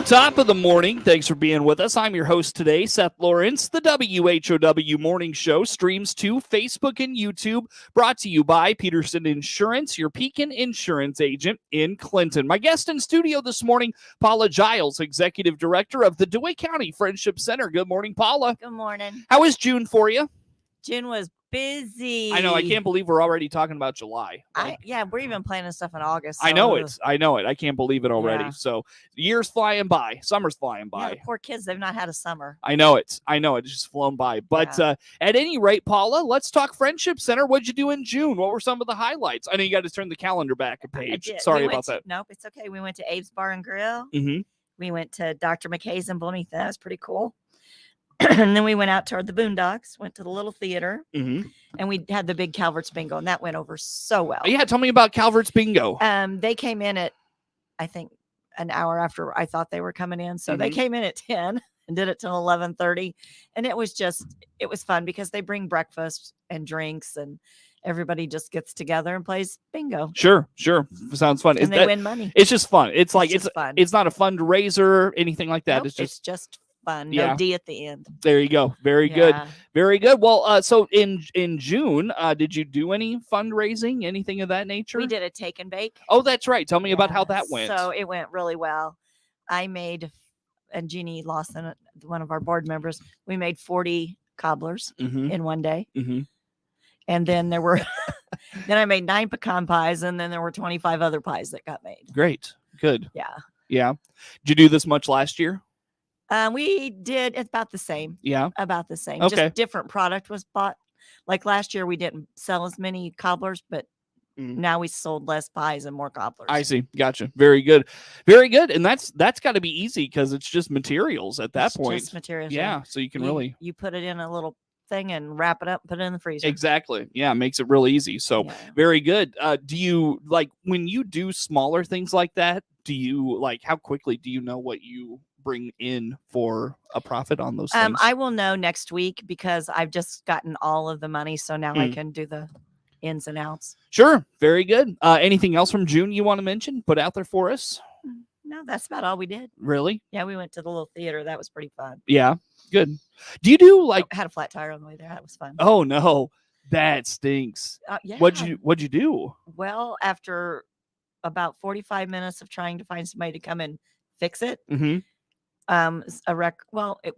Top of the morning. Thanks for being with us. I'm your host today, Seth Lawrence. The WHOW Morning Show streams to Facebook and YouTube, brought to you by Peterson Insurance, your Pekin insurance agent in Clinton. My guest in studio this morning, Paula Jiles, Executive Director of the DeWitt County Friendship Center. Good morning, Paula. Good morning. How was June for you? June was busy. I know. I can't believe we're already talking about July. Yeah, we're even planning stuff in August. So. I know it. I can't believe it already. Yeah. So the year's flying by. Summer's flying by. Yeah, the poor kids, they've not had a summer. I know it. It's just flown by. But at any rate, Paula, let's talk Friendship Center. What'd you do in June? What were some of the highlights? I know you got to turn the calendar back a page. Sorry about that. Nope, it's okay. We went to Abe's Bar and Grill. Mm-hmm. We went to Dr. McKay's in Bloomington. That was pretty cool. And then we went out toward the Boondocks, went to the little theater, and we had the big Calvert's Bingo, and that went over so well. Yeah, tell me about Calvert's Bingo. They came in at, I think, an hour after I thought they were coming in. So they came in at 10 and did it till 11:30. And it was fun because they bring breakfast and drinks and everybody just gets together and plays bingo. Sure. Sounds fun. And they win money. It's just fun. It's fun. It's not a fundraiser, anything like that. Nope, it's just fun. Yeah. No D at the end. There you go. Very good. Well, so in June, did you do any fundraising, anything of that nature? We did a take and bake. Oh, that's right. Tell me about how that went. So it went really well. I made, and Jeannie Lawson, one of our board members, we made 40 cobblers in one day. Mm-hmm. And then then I made 9 pecan pies, and then there were 25 other pies that got made. Great. Good. Yeah. Did you do this much last year? We did. It's about the same. Yeah. About the same. Okay. Just different product was bought. Like last year, we didn't sell as many cobblers, but now we sold less pies and more cobblers. I see. Gotcha. Very good. And that's got to be easy because it's just materials at that point. Just materials. Yeah. So you can you put it in a little thing and wrap it up and put it in the freezer. Exactly. Yeah. Makes it real easy. So very good. Do you when you do smaller things like that? Do you how quickly do you know what you bring in for a profit on those things? I will know next week because I've just gotten all of the money. So now I can do the ins and outs. Sure. Very good. Anything else from June you want to mention? Put out there for us? No, that's about all we did. Really? Yeah. We went to the little theater. That was pretty fun. Yeah. Good. Do you do had a flat tire on the way there. That was fun. Oh no, that stinks. Yeah. What'd you do? Well, after about 45 minutes of trying to find somebody to come and fix it,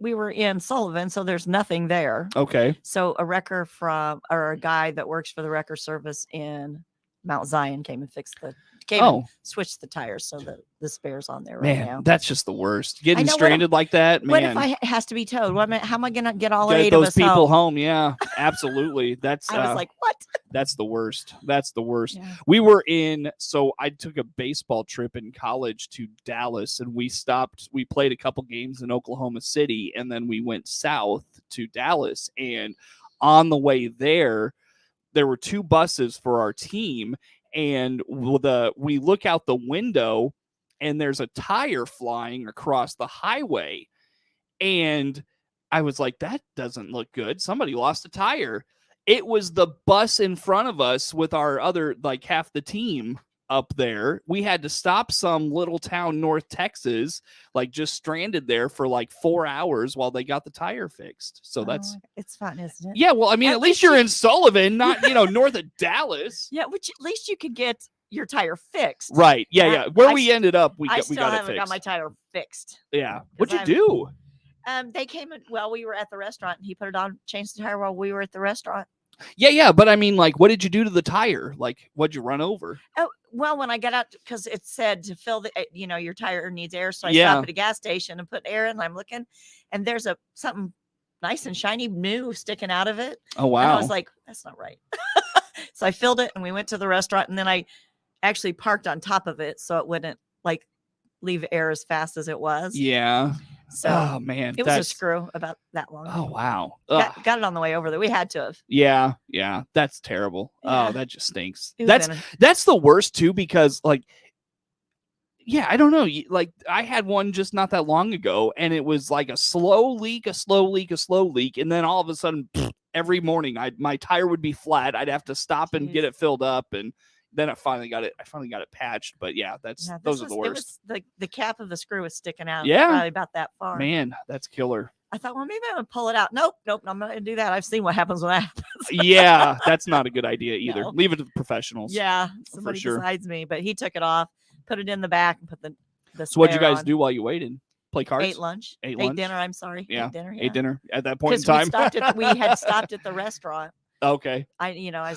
we were in Sullivan, so there's nothing there. Okay. So a guy that works for the wrecker service in Mount Zion came and switched the tires so that the spare's on there right now. That's just the worst. Getting stranded like that, man. What if it has to be towed? How am I going to get all 8 of us those people home? Yeah, absolutely. I was like, what? That's the worst. Yeah. I took a baseball trip in college to Dallas, and we played a couple games in Oklahoma City, and then we went south to Dallas. And on the way there were 2 buses for our team. And we look out the window and there's a tire flying across the highway. And I was like, that doesn't look good. Somebody lost a tire. It was the bus in front of us with our other, half the team up there. We had to stop some little town, North Texas, just stranded there for 4 hours while they got the tire fixed. So it's fun, isn't it? Yeah. Well, I mean, at least you're in Sullivan, not, north of Dallas. Yeah. Which at least you could get your tire fixed. Right. Yeah. Where we ended up, we got it fixed. I still haven't got my tire fixed. Yeah. What'd you do? They came in, we were at the restaurant and he put it on, changed the tire while we were at the restaurant. Yeah. But I mean, what did you do to the tire? What'd you run over? Oh, well, when I got out, because it said to fill the, your tire needs air. So I stopped at a gas station and put air in, and I'm looking, and there's something nice and shiny new sticking out of it. Oh, wow. And I was like, that's not right. So I filled it and we went to the restaurant, and then I actually parked on top of it so it wouldn't leave air as fast as it was. Yeah. So, oh man, it was a screw about that long. Oh wow, got it on the way over there. We had to have. Yeah, that's terrible. Yeah. Oh, that just stinks. That's the worst too, because I don't know. I had one just not that long ago, and it was a slow leak, and then all of a sudden, every morning, my tire would be flat. I'd have to stop and get it filled up, and then I finally got it patched. But yeah, those are the worst. It was the cap of the screw was sticking out. Yeah. Probably about that far. Man, that's killer. I thought, well, maybe I'm gonna pull it out. Nope, I'm not gonna do that. I've seen what happens when that happens. Yeah, that's not a good idea either. No. Leave it to the professionals. Yeah, somebody besides me. But he took it off, put it in the back, and put the So what'd you guys do while you waited? Play cards? Ate lunch. Ate dinner. I'm sorry. Yeah. Ate dinner. Ate dinner at that point in time. We had stopped at the restaurant. Okay. I was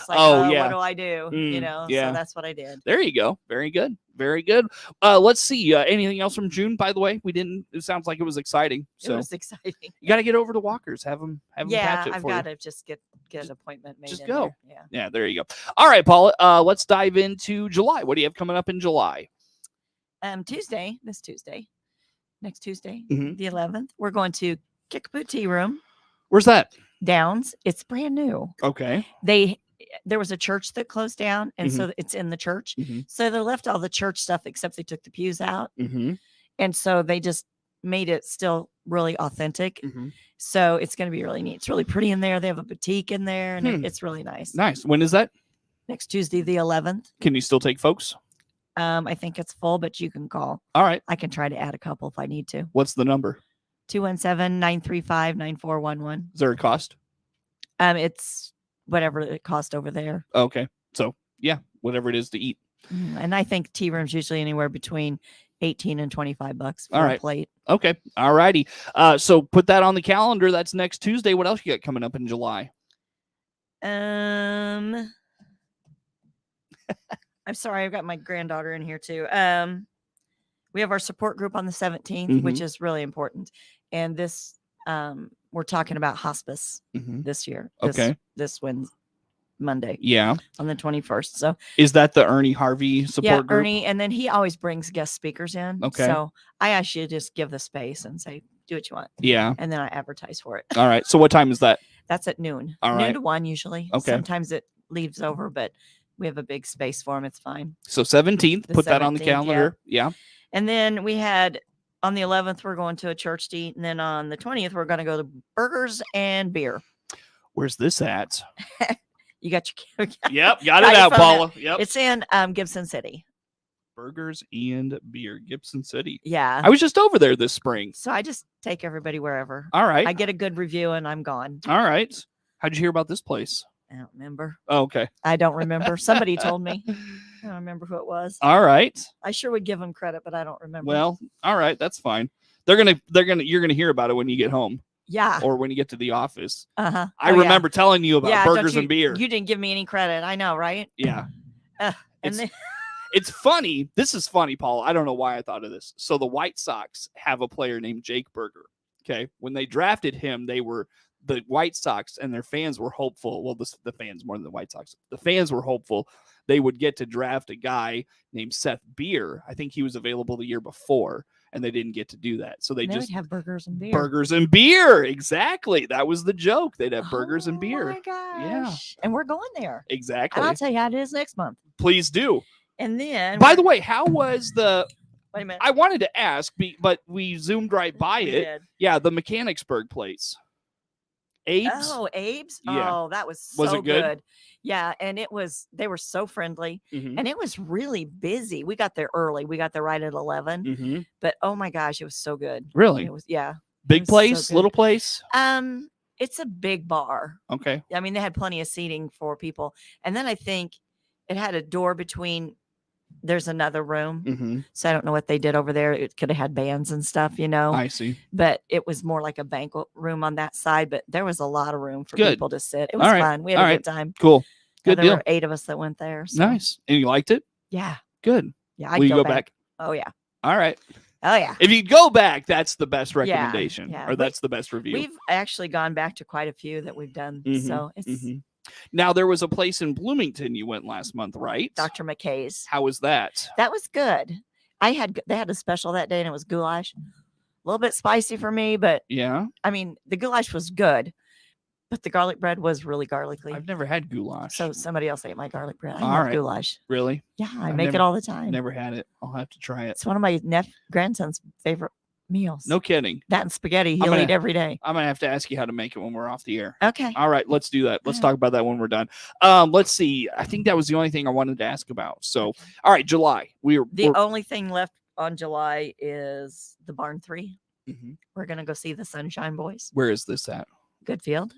like, yeah. What do I do? Yeah. So that's what I did. There you go. Very good. Very good. Let's see. Anything else from June, by the way? It sounds like it was exciting. So it was exciting. You got to get over to Walker's. Have them patch it I've for got you. to just get an appointment made. Just go. There. Yeah, there you go. All right, Paula, let's dive into July. What do you have coming up in July? Next Tuesday, Mhm. the 11th, we're going to Kickapoo Tea Room. Where's that? Downs. It's brand new. Okay. There was a church that closed down, and so it's in the church. Mm-hmm. So they left all the church stuff except they took the pews out, Mm-hmm. and so they just made it still really authentic. Mm-hmm. So it's going to be really neat. It's really pretty in there. They have a boutique in there, and it's really nice. Nice. When is that? Next Tuesday, the 11th. Can you still take folks? I think it's full, but you can call. All right. I can try to add a couple if I need to. What's the number? 217-935-9411. Is there a cost? It's whatever it cost over there. Okay. So yeah, whatever it is to eat. And I think tea rooms usually anywhere between $18 and $25 for a plate. Okay. All righty. So put that on the calendar. That's next Tuesday. What else you got coming up in July? I'm sorry, I've got my granddaughter in here too. We have our support group on the 17th, which is really important. And this, we're talking about hospice this year. This Monday. Yeah. On the 21st. So is that the Ernie Harvey support group? Ernie. And then he always brings guest speakers in. Okay. So I actually just give the space and say, do what you want. Yeah. And then I advertise for it. All right. So what time is that? That's at noon. All noon right. to 1 usually. Okay. Sometimes it leaves over, but we have a big space for them. It's fine. So 17th, put that on the calendar. Yeah. And then we had on the 11th, we're going to a church to eat. And then on the 20th, we're going to go to Burgers and Beer. Where's this at? You got your Yep. Got it out, Paula. Yep. It's in Gibson City. Burgers and Beer, Gibson City. Yeah. I was just over there this spring. So I just take everybody wherever. All right. I get a good review and I'm gone. All right. How'd you hear about this place? I don't remember. Oh, okay. I don't remember. Somebody told me. I don't remember who it was. All right. I sure would give them credit, but I don't remember. Well, all right. That's fine. You're going to hear about it when you get home. Yeah. Or when you get to the office. Uh-huh. I remember telling you about Burgers and Beer. You didn't give me any credit. I know, right? Yeah. And it's funny. This is funny, Paul. I don't know why I thought of this. So the White Sox have a player named Jake Burger. Okay. When they drafted him, the White Sox and their fans were hopeful. Well, the fans more than the White Sox. The fans were hopeful they would get to draft a guy named Seth Beer. I think he was available the year before, and they didn't get to do that. So they just would have Burgers and Beer. Burgers and Beer. Exactly. That was the joke. They'd have burgers and beer. Oh my gosh. Yeah. And we're going there. Exactly. And I'll tell you how it is next month. Please do. And then, by the way, how was the? Wait a minute. I wanted to ask, but we zoomed right by it. Did. Yeah, the Mechanicsburg place. Abe's. Oh, Abe's. Yeah. Oh, that was so it good? Yeah, and they were so friendly, Mhm. and it was really busy. We got there early. We got there right at 11. Mhm. But oh my gosh, it was so good. Really? It was it Big was place, so good. little place. It's a big bar. Okay. I mean, they had plenty of seating for people, and then I think it had a door between. There's another room, Mm-hmm. so I don't know what they did over there. It could have had bands and stuff, I see. But it was more like a banquet room on that side. But there was a lot of room for Good. people to sit. It was All right. fun. We had All a right. good time. Cool. Good There deal. were 8 of us that went there. So. Nice. And you liked it? Yeah. Good. Yeah. I'd Will you go back? Oh yeah. All right. Oh yeah. If you go back, that's the best recommendation, yeah. or that's the best review. We've actually gone back to quite a few that we've done. Mhm, So it's mhm. Now there was a place in Bloomington you went last month, right? Dr. McKay's. How was that? That was good. They had a special that day, and it was goulash. A little bit spicy for me, but Yeah. I mean the goulash was good, but the garlic bread was really garlicky. I've never had goulash. So somebody else ate my garlic bread. I All love right. goulash. Really? Yeah, I I've make never- it all the time. Never had it. I'll have to try it. It's one of my grandson's favorite meals. No kidding. That and spaghetti he'll eat every day. I'm gonna have to ask you how to make it when we're off the air. Okay. All right, let's do that. Let's talk about that when we're done. Let's see. I think that was the only thing I wanted to ask about. So, all right, July. We're only thing left on July is the Barn 3. Mm-hmm. We're gonna go see the Sunshine Boys. Where is this at? Goodfield.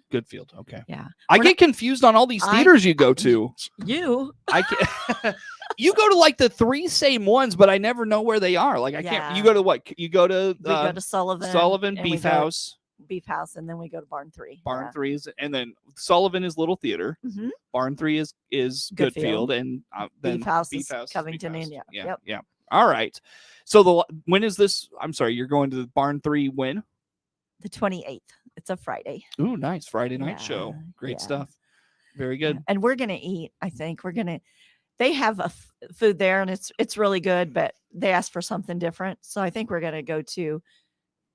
Okay. Yeah. I get confused on all these theaters you go to. I can You go to like the 3 same ones, but I never know where they are. Like I can't. You go to what? You go to we go to Sullivan Beef House, and then we go to Barn 3. Barn 3 is, and then Sullivan is Little Theater. Mm-hmm. Barn 3 is Goodfield, and then Beef House is Covington, India. Yeah. All right. So when is this? I'm sorry, you're going to the Barn 3 when? The 28th. It's a Friday. Ooh, nice Friday night show. Great stuff. Very good. And we're gonna eat. I think we're gonna. They have food there, and it's really good. But they asked for something different, so I think we're gonna go to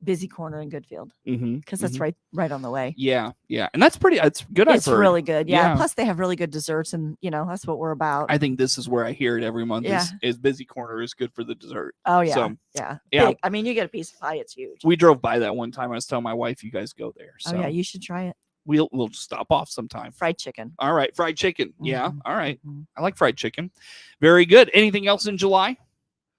Busy Corner in Goodfield because that's right on the way. Yeah, and that's pretty. It's good. It's really good. Yeah. Plus, they have really good desserts, and that's what we're about. I think this is where I hear it every month. Is Busy Corner is good for the dessert. Oh yeah, so, yeah. Big. I mean, you get a piece of pie. It's huge. We drove by that one time. I was telling my wife, you guys go there. So. Oh yeah, you should try it. We'll stop off sometime. Fried chicken. All right, fried chicken. Mm-hmm. Yeah. All right. I like fried chicken. Very good. Anything else in July?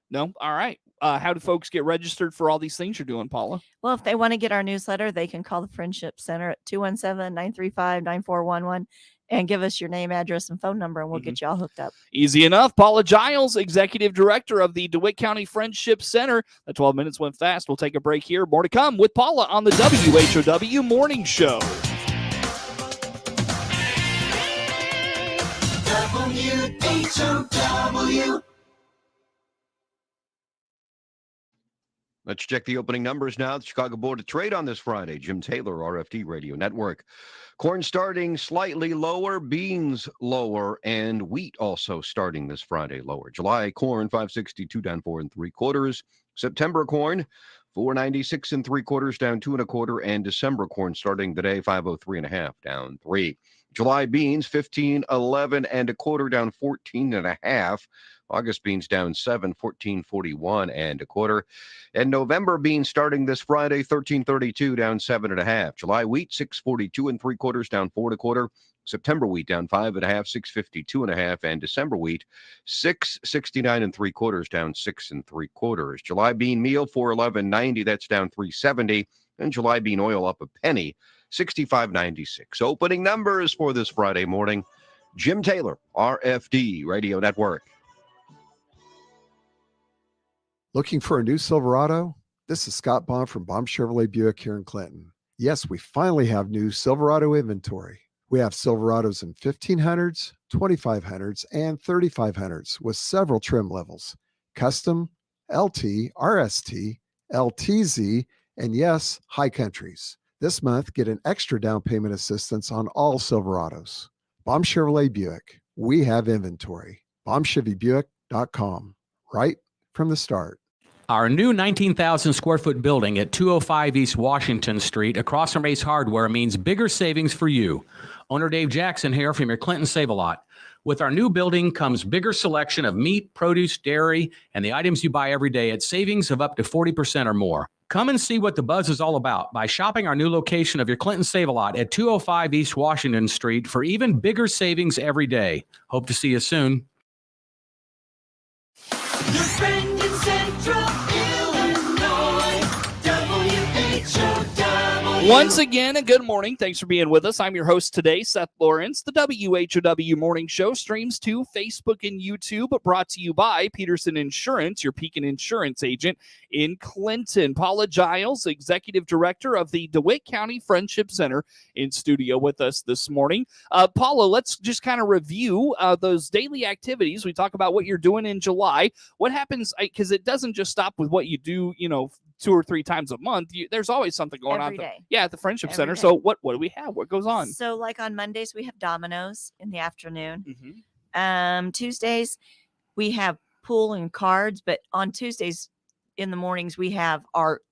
No. All right. How do folks get registered for all these things you're doing, Paula? Well, if they want to get our newsletter, they can call the Friendship Center at 217-935-9411 and give us your name, address, and phone number, and we'll get you all hooked up. Easy enough. Paula Jiles, Executive Director of the DeWitt County Friendship Center. The 12 minutes went fast. We'll take a break here. More to come with Paula on the WHOW Morning Show. WHOW. Let's check the opening numbers now. The Chicago Board of Trade on this Friday. Jim Taylor, RFD Radio Network. Corn starting slightly lower, beans lower, and wheat also starting this Friday lower. July corn 562 down 4 3/4. September corn 496 3/4 down 2 1/4, and December corn starting today 503 1/2 down 3. July beans 1511 1/4 down 14 1/2. August beans down 7, 1441 1/4. And November beans starting this Friday, 1332 down 7 1/2. July wheat 642 3/4 down 4 1/4. September wheat down 5 1/2, 652 1/2, and December wheat 669 3/4 down 6 3/4. July bean meal 411.90, that's down 370, and July bean oil up a penny, 65.96. Opening numbers for this Friday morning. Jim Taylor, RFD Radio Network. Looking for a new Silverado? This is Scott Baum from Baum Chevrolet Buick here in Clinton. Yes, we finally have new Silverado inventory. We have Silverados in 1500s, 2500s, and 3500s with several trim levels. Custom, LT, RST, LTZ, and yes, high countries. This month, get an extra down payment assistance on all Silverados. Baum Chevrolet Buick. We have inventory. BaumChevyBuick.com. Right from the start. Our new 19,000 square foot building at 205 East Washington Street across from Ace Hardware means bigger savings for you. Owner Dave Jackson here from your Clinton Save-A-Lot. With our new building comes bigger selection of meat, produce, dairy, and the items you buy every day at savings of up to 40% or more. Come and see what the buzz is all about by shopping our new location of your Clinton Save-A-Lot at 205 East Washington Street for even bigger savings every day. Hope to see you soon. Your friend in Central Illinois, WHOW. Once again, a good morning. Thanks for being with us. I'm your host today, Seth Lawrence. The WHOW Morning Show streams to Facebook and YouTube, brought to you by Peterson Insurance, your Pekin Insurance agent in Clinton. Paula Jiles, Executive Director of the DeWitt County Friendship Center, in studio with us this morning. Paula, let's just kind of review those daily activities. We talk about what you're doing in July. What happens, because it doesn't just stop with what you do, 2 or 3 times a month. There's always something going Every on. day. Yeah, at the Friendship Every Center. day. So what do we have? What goes on? So like on Mondays, we have Domino's in the afternoon. Mm-hmm. Tuesdays, we have pool and cards. But on Tuesdays in the mornings, we have art,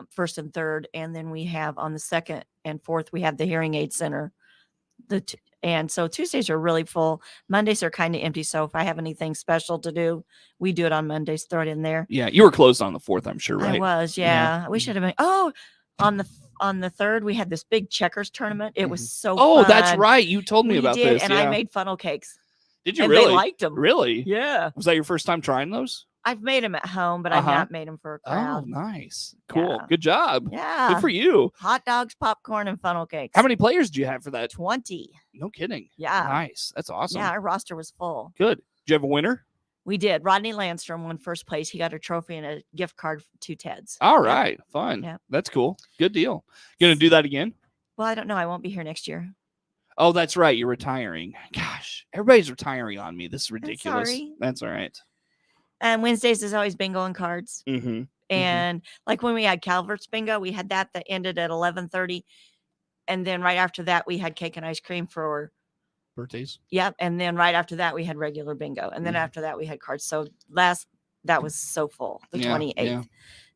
first and third. And then we have on the second and fourth, we have the Hearing Aid Center, And so Tuesdays are really full. Mondays are kind of empty. So if I have anything special to do, we do it on Mondays, throw it in there. Yeah, you were closed on the 4th, I'm sure, right? I was, yeah. We should have been. Oh, on the 3rd, we had this big checkers tournament. It was so fun. That's right. You told me We about did, this. and I made funnel cakes. Did you and really? They liked them. Really? Yeah. Was that your first time trying those? I've made them at home, but I've not made them for a crowd. Oh, nice. Cool. Yeah. Good job. Yeah. Good for you. Hot dogs, popcorn, and funnel cakes. How many players do you have for that? 20. No kidding. Yeah. Nice. That's awesome. Yeah, our roster was full. Good. Did you have a winner? We did. Rodney Landstrom won first place. He got a trophy and a gift card to Ted's. All right. Fun. Yeah. That's cool. Good deal. You going to do that again? Well, I don't know. I won't be here next year. Oh, that's right. You're retiring. Gosh, everybody's retiring on me. This is ridiculous. sorry. That's all right. And Wednesdays is always bingo and cards. Mm-hmm. And like when we had Calvert's bingo, we had that ended at 11:30. And then right after that, we had cake and ice cream for Birthdays. Yep. And then right after that, we had regular bingo. And then after that, we had cards. So that was so full, the 28th. Yeah.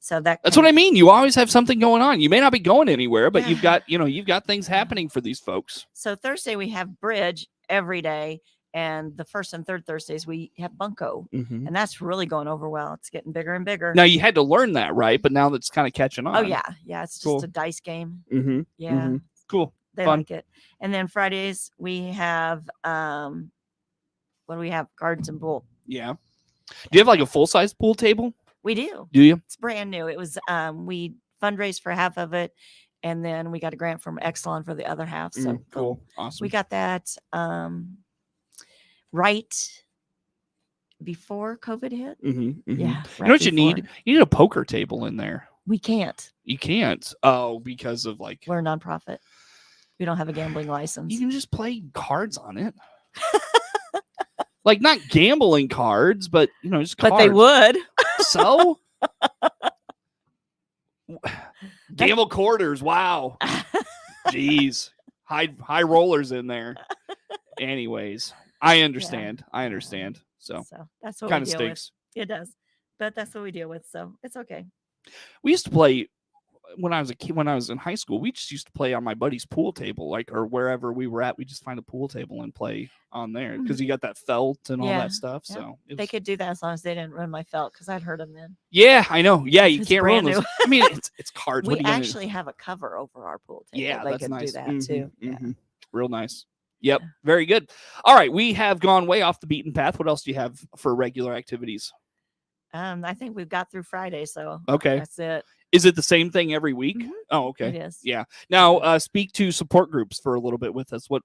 So that's what I mean. You always have something going on. You may not be going anywhere, but Yeah. you've got things happening for these folks. So Thursday, we have bridge every day. And the first and third Thursdays, we have bunco. Mm-hmm. And that's really going over well. It's getting bigger and bigger. Now you had to learn that, right? But now that's kind of catching on. Oh, yeah. Yeah. It's just Cool. a dice game. Mm-hmm. Yeah. Mm-hmm. Cool. They Fun. like it. And then Fridays, we have, what do we have? Cards and pool. Yeah. Do you have like a full size pool table? We do. Do you? It's brand new. It was, we fundraised for half of it. And then we got a grant from Exelon for the other half. So Cool. Awesome. we got that right before COVID hit. Mm-hmm. Yeah. You know right what you need? before. You need a poker table in there. We can't. You can't. Oh, because of like We're a nonprofit. We don't have a gambling license. you can just play cards on it. Like not gambling cards, but just cards. But they would. So gamble quarters. Wow. Jeez. High rollers in there. Anyways, I understand. I understand. So that's what kind we of deal stinks. with. It does. But that's what we deal with. So it's okay. We used to play when I was a kid. When I was in high school, we just used to play on my buddy's pool table, or wherever we were at. We just find a pool table and play on there because you got that felt and all Yeah. that stuff. Yeah. So They could do that as long as they didn't ruin my felt because I'd hurt them then. Yeah, I know. Yeah, you It's can't ruin brand those. new. I mean, it's cards. We What are you gonna do? actually have a cover over our pool table. Yeah, they that's could nice. do that Mhm, too. Yeah. mhm. Real nice. Yep, very good. All right, we have gone way off the beaten path. What else do you have for regular activities? I think we've got through Friday, so Okay. that's it. Is it the same thing every week? Mhm. Oh, okay. It is. Yeah. Now, speak to support groups for a little bit with us. What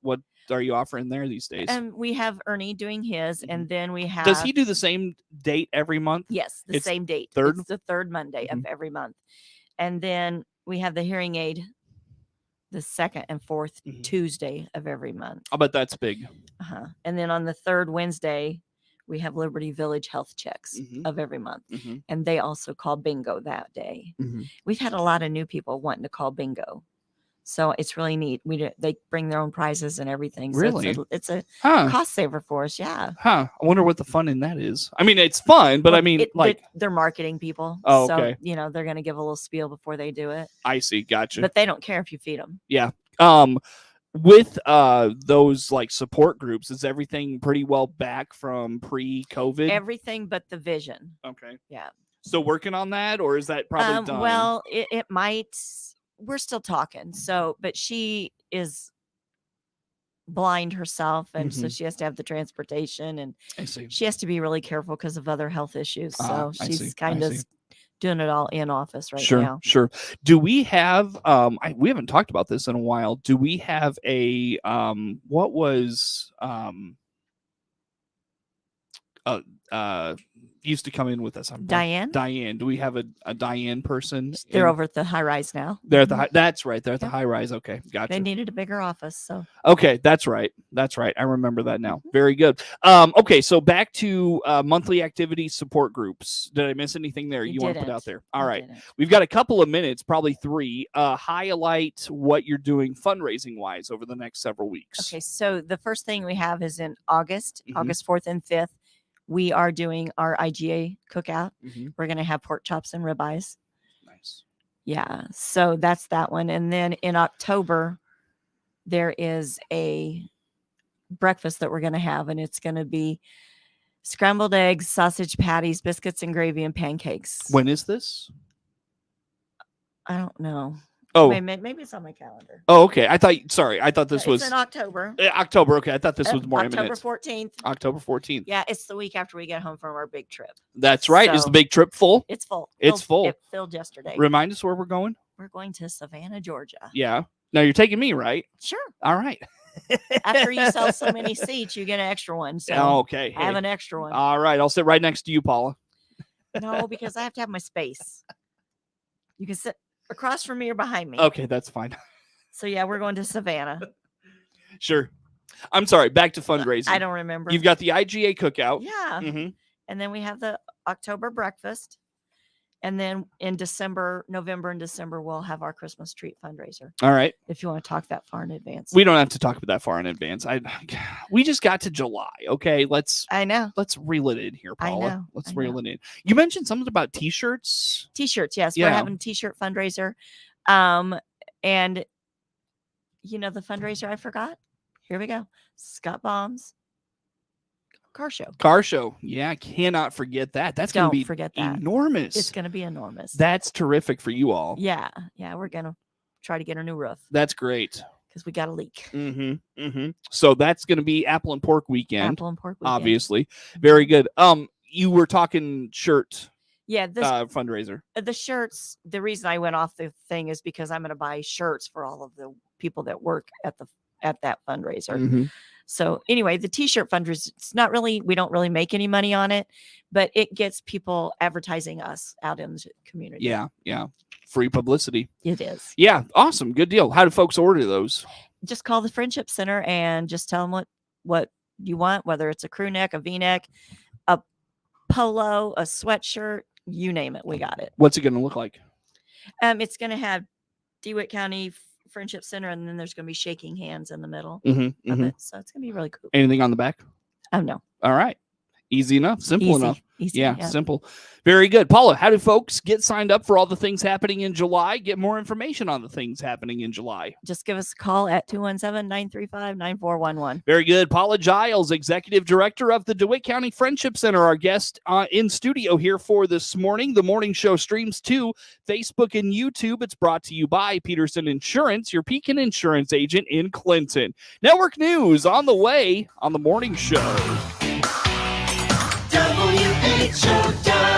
are you offering there these days? And we have Ernie doing his, and then we have. Does he do the same date every month? Yes, the It's same date. third? It's the third Monday of Mhm. every month. And then we have the hearing aid the second and fourth Mhm. Tuesday of every month. I'll bet that's big. And then on the third Wednesday, we have Liberty Village health checks Mhm. of every month. Mhm. And they also call bingo that day. Mhm. We've had a lot of new people wanting to call bingo. So it's really neat. They bring their own prizes and everything. So Really? it's a Huh. cost saver for us. Yeah. Huh. I wonder what the fun in that is. I mean, it's fun, but Well, I mean, they're marketing people. Oh, so, okay. they're going to give a little spiel before they do it. I see. Gotcha. But they don't care if you feed them. With those like support groups, is everything pretty well back from pre-COVID? Everything but the vision. Okay. Yeah. Still working on that, or is that probably done? Well, it might. We're still talking. So, but she is blind herself, and so Mhm. she has to have the transportation, and I see. she has to be really careful because of other health issues. So I she's see, kind I of see. doing it all in office right Sure, now. sure. Do we have we haven't talked about this in a while. Do we have a what was used to come in with us? Diane? Diane. Do we have a Diane person? They're in- over at the high rise now. They're at the high, that's right. They're at the Yep. high rise. Okay, gotcha. They needed a bigger office. So Okay, that's right. That's right. I remember that now. Very good. Okay, so back to monthly activity support groups. Did I miss anything there you want to put out didn't. there? All You right. didn't. We've got a couple of minutes, probably 3. Highlight what you're doing fundraising wise over the next several weeks. Okay, so the first thing we have is in August, Mhm. August 4th and 5th. We are doing our IGA cookout. Mhm. We're going to have pork chops and ribeyes. Nice. Yeah, so that's that one. And then in October, there is a breakfast that we're going to have, and it's going to be scrambled eggs, sausage patties, biscuits and gravy, and pancakes. When is this? I don't know. Oh, Maybe it's on my calendar. oh, okay. I thought this was It's in October. October. Okay, I thought this was more October imminent. 14th. October 14th. Yeah, it's the week after we get home from our big trip. That's right. Is So- the big trip full? It's full. It's full. It filled yesterday. Remind us where we're going. We're going to Savannah, Georgia. Yeah. Now you're taking me, right? Sure. All right. After you sell so many seats, you get an extra one. So Okay. I have hey. an extra one. All right. I'll sit right next to you, Paula. No, because I have to have my space. You can sit across from me or behind me. Okay, that's fine. So yeah, we're going to Savannah. Sure. I'm sorry. Back to fundraising. I don't remember. You've got the IGA cookout. Yeah. hmm And then we have the October breakfast. And then in November and December, we'll have our Christmas treat fundraiser. All right. If you want to talk that far in advance. We don't have to talk about that far in advance. We just got to July. Okay. Let's I know. reel it in here, I Paula. know, Let's I reel know. it in. You mentioned something about t-shirts. T-shirts, yes. Yeah. We're having a t-shirt fundraiser. And you know the fundraiser I forgot? Here we go. Scott Baum's car show. Car show. Yeah, I cannot forget that. That's going Don't to be forget that. enormous. It's going to be enormous. That's terrific for you all. Yeah. We're going to try to get a new roof That's great. because we got a leak. So that's going to be Apple and Pork Weekend, Apple and pork weekend. obviously. Very good. You were talking shirt Yeah. This fundraiser. the shirts. The reason I went off the thing is because I'm going to buy shirts for all of the people that work at that fundraiser. Mhm. So anyway, the t-shirt fundraiser, we don't really make any money on it, but it gets people advertising us out in the community. Yeah. Free publicity. It is. Yeah, awesome. Good deal. How do folks order those? Just call the Friendship Center and just tell them what you want, whether it's a crew neck, a V-neck, a polo, a sweatshirt, you name it. We got it. What's it going to look like? It's going to have DeWitt County Friendship Center, and then there's going to be shaking hands in the middle of it. So it's going to be really cool. Anything on the back? Oh, no. All right. Easy enough. Simple enough. Easy. Yeah, simple. Very good. Paula, how do folks get signed up for all the things happening in July? Get more information on the things happening in July. Just give us a call at 217-935-9411. Very good. Paula Jiles, Executive Director of the DeWitt County Friendship Center, our guest in studio here for this morning. The morning show streams to Facebook and YouTube. It's brought to you by Peterson Insurance, your Pekin Insurance agent in Clinton. Network news on the way on the morning show. WHOW.